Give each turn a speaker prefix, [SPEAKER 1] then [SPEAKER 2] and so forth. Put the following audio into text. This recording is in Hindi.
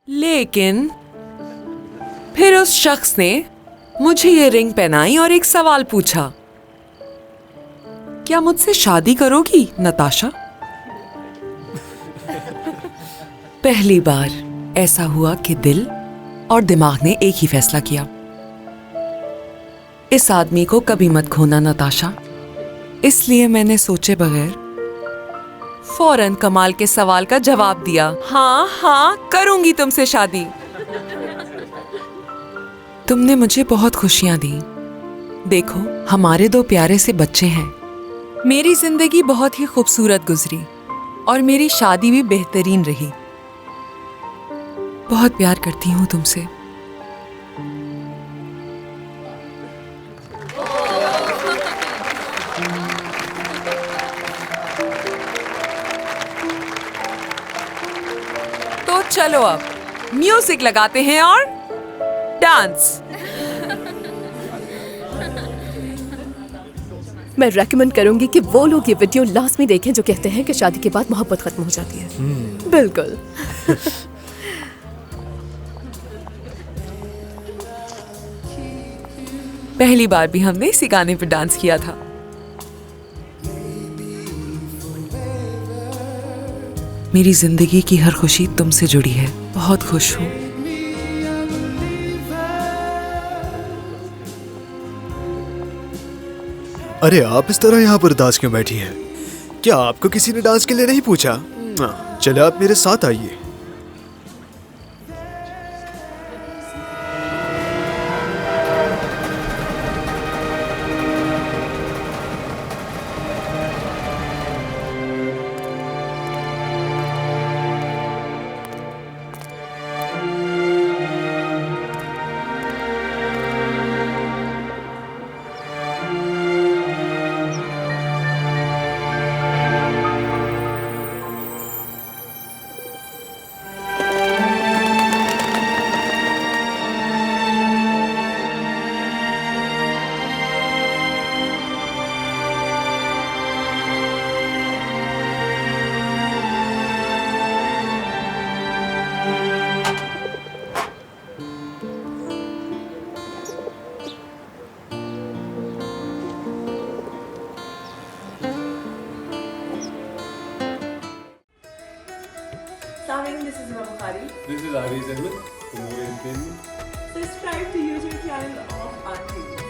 [SPEAKER 1] लेकिन फिर उस शख्स ने मुझे ये रिंग पहनाई और एक सवाल पूछा, क्या मुझसे शादी करोगी नताशा? पहली बार ऐसा हुआ कि दिल और दिमाग ने एक ही फैसला किया, इस आदमी को कभी मत खोना नताशा। इसलिए मैंने सोचे बगैर फौरन कमाल के सवाल का जवाब दिया, हाँ हाँ करूंगी तुमसे शादी। तुमने मुझे बहुत खुशियां दी। देखो, हमारे 2 प्यारे से बच्चे हैं। मेरी जिंदगी बहुत ही खूबसूरत गुजरी और मेरी शादी भी बेहतरीन रही। बहुत प्यार करती हूँ तुमसे। तो चलो अब म्यूजिक लगाते हैं और डांस।
[SPEAKER 2] मैं रेकमेंड करूंगी कि वो लोग ये वीडियो लास्ट में देखें जो कहते हैं कि शादी के बाद मोहब्बत खत्म हो जाती है। बिल्कुल।
[SPEAKER 1] पहली बार भी हमने इसी गाने पर डांस किया था। मेरी जिंदगी की हर खुशी तुमसे जुड़ी है। बहुत खुश हूँ।
[SPEAKER 3] अरे आप इस तरह यहाँ पर दास क्यों बैठी हैं? क्या आपको किसी ने डांस के लिए नहीं पूछा? चले आप मेरे साथ आइए।
[SPEAKER 1] This is Imam Bukhari.
[SPEAKER 4] This is Ari Zahid. For more information,
[SPEAKER 1] Subscribe to YouTube channel of Auntie.